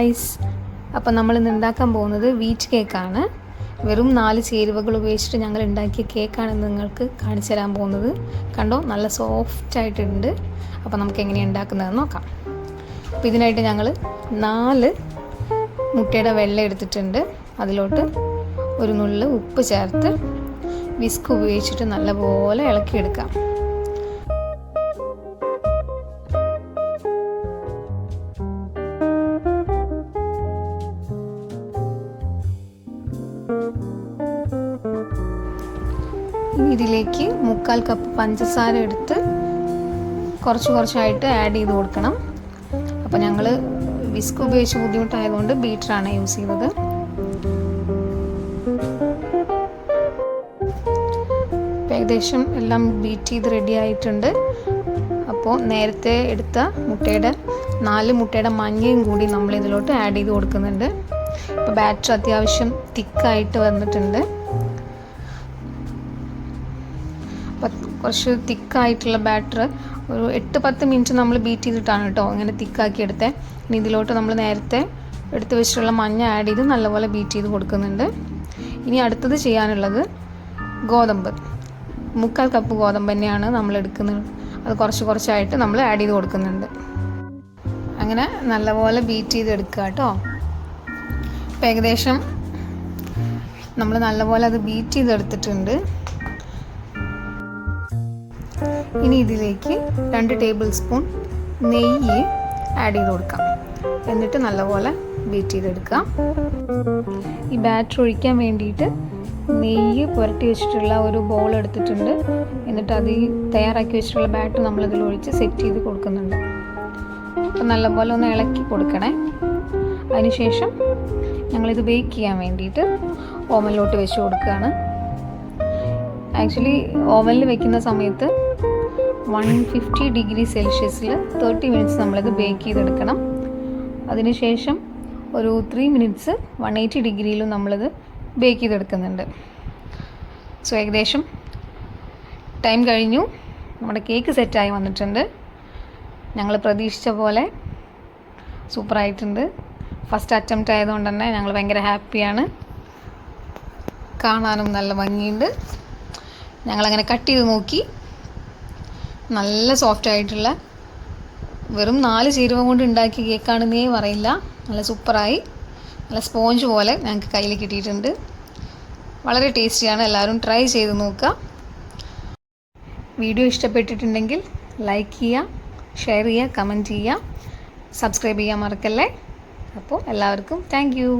Ice. അപ്പോൾ നമ്മൾ ഇന്ന് ഉണ്ടാക്കാൻ പോകുന്നത് വീറ്റ് കേക്കാണ്. വെറും 4 ചേരുവകൾ ഉപയോഗിച്ചിട്ട് ഞങ്ങൾ ഉണ്ടാക്കിയ കേക്കാണ് നിങ്ങൾക്ക് കാണിച്ചു തരാൻ പോകുന്നത്. കണ്ടോ, നല്ല സോഫ്റ്റ് ആയിട്ടുണ്ട്. അപ്പോൾ നമുക്ക് എങ്ങനെയാണ് ഉണ്ടാക്കുന്നതെന്ന് നോക്കാം. അപ്പോൾ ഇതിനായിട്ട് ഞങ്ങൾ 4 മുട്ടയുടെ വെള്ള എടുത്തിട്ടുണ്ട്. അതിലോട്ട് ഒരു നുള്ള് ഉപ്പ് ചേർത്ത് വിസ്ക് ഉപയോഗിച്ചിട്ട് നല്ലപോലെ ഇളക്കിയെടുക്കാം. ഇതിലേക്ക് 1/4 കപ്പ് പഞ്ചസാര എടുത്ത് കുറച്ചായിട്ട് ആഡ് ചെയ്ത് കൊടുക്കണം. അപ്പോൾ ഞങ്ങൾ വിസ്ക് ഉപയോഗിച്ച് ബുദ്ധിമുട്ടായതുകൊണ്ട് ബീറ്ററാണ് യൂസ് ചെയ്തത്. ഏകദേശം എല്ലാം ബീറ്റ് ചെയ്ത് റെഡി ആയിട്ടുണ്ട്. അപ്പോൾ നേരത്തെ എടുത്ത 4 മുട്ടയുടെ മഞ്ഞയും കൂടി നമ്മൾ ഇതിലോട്ട് ആഡ് ചെയ്ത് കൊടുക്കുന്നുണ്ട്. ഇപ്പോൾ ബാറ്റർ അത്യാവശ്യം തിക്കായിട്ട് വന്നിട്ടുണ്ട്. കുറച്ച് തിക്കായിട്ടുള്ള ബാറ്റർ ഒരു 8-10 മിനിറ്റ് നമ്മൾ ബീറ്റ് ചെയ്തിട്ടാണ് കേട്ടോ അങ്ങനെ തിക്കാക്കി എടുത്തത്. ഇനി ഇതിലോട്ട് നമ്മൾ നേരത്തെ എടുത്ത് വെച്ചിട്ടുള്ള മഞ്ഞ ആഡ് ചെയ്ത് നല്ലപോലെ ബീറ്റ് ചെയ്ത് കൊടുക്കുന്നുണ്ട്. ഇനി അടുത്തത് ചെയ്യാനുള്ളത് ഗോതമ്പ്. 1/4 കപ്പ് ഗോതമ്പ് തന്നെയാണ് നമ്മൾ എടുക്കുന്നത്. അത് കുറച്ചായിട്ട് നമ്മൾ ആഡ് ചെയ്ത് കൊടുക്കുന്നുണ്ട്. അങ്ങനെ നല്ലപോലെ ബീറ്റ് ചെയ്ത് എടുക്കുക കേട്ടോ. ഇപ്പം ഏകദേശം നമ്മൾ നല്ലപോലെ അത് ബീറ്റ് ചെയ്തെടുത്തിട്ടുണ്ട്. ഇനി ഇതിലേക്ക് 2 ടേബിൾ സ്പൂൺ നെയ്യ് ആഡ് ചെയ്ത് കൊടുക്കാം. എന്നിട്ട് നല്ലപോലെ ബീറ്റ് ചെയ്തെടുക്കാം. ഈ ബാറ്റർ ഒഴിക്കാൻ വേണ്ടിയിട്ട് നെയ്യ് പുരട്ടി വെച്ചിട്ടുള്ള ഒരു ബൗൾ എടുത്തിട്ടുണ്ട്. എന്നിട്ട് അത് തയ്യാറാക്കി വെച്ചിട്ടുള്ള ബാറ്റർ നമ്മളിതിൽ ഒഴിച്ച് സെറ്റ് ചെയ്ത് കൊടുക്കുന്നുണ്ട്. അപ്പം നല്ലപോലെ ഒന്ന് ഇളക്കി കൊടുക്കണേ. അതിനുശേഷം ഞങ്ങളിത് ബേക്ക് ചെയ്യാൻ വേണ്ടിയിട്ട് ഓവനിലോട്ട് വെച്ച് കൊടുക്കുകയാണ്. ആക്ച്വലി ഓവനിൽ വെക്കുന്ന സമയത്ത് 150 ഡിഗ്രി സെൽഷ്യസിൽ 30 മിനിറ്റ്സ് നമ്മളിത് ബേക്ക് ചെയ്തെടുക്കണം. അതിനുശേഷം ഒരു 3 മിനിറ്റ്സ് 180 ഡിഗ്രിയിലും നമ്മളിത് ബേക്ക് ചെയ്തെടുക്കുന്നുണ്ട്. സോ ഏകദേശം ടൈം കഴിഞ്ഞു. നമ്മുടെ കേക്ക് സെറ്റായി വന്നിട്ടുണ്ട്. ഞങ്ങൾ പ്രതീക്ഷിച്ച പോലെ സൂപ്പറായിട്ടുണ്ട്. ഫസ്റ്റ് അറ്റംപ്റ്റ് ആയതുകൊണ്ട് തന്നെ ഞങ്ങൾ ഭയങ്കര ഹാപ്പിയാണ്. കാണാനും നല്ല ഭംഗിയുണ്ട്. ഞങ്ങളങ്ങനെ കട്ട് ചെയ്ത് നോക്കി. നല്ല സോഫ്റ്റ് ആയിട്ടുള്ള വെറും 4 ചേരുവ കൊണ്ട് ഉണ്ടാക്കിയ കേക്കാണെന്നേ പറയില്ല. നല്ല സൂപ്പറായി, നല്ല സ്പോഞ്ച് പോലെ ഞങ്ങൾക്ക് കയ്യിൽ കിട്ടിയിട്ടുണ്ട്. വളരെ ടേസ്റ്റിയാണ്. എല്ലാവരും ട്രൈ ചെയ്ത് നോക്കുക. വീഡിയോ ഇഷ്ടപ്പെട്ടിട്ടുണ്ടെങ്കിൽ ലൈക്ക് ചെയ്യുക, ഷെയർ ചെയ്യുക, കമൻറ്റ് ചെയ്യുക, സബ്സ്ക്രൈബ് ചെയ്യാൻ മറക്കല്ലേ. അപ്പോൾ എല്ലാവർക്കും താങ്ക് യു.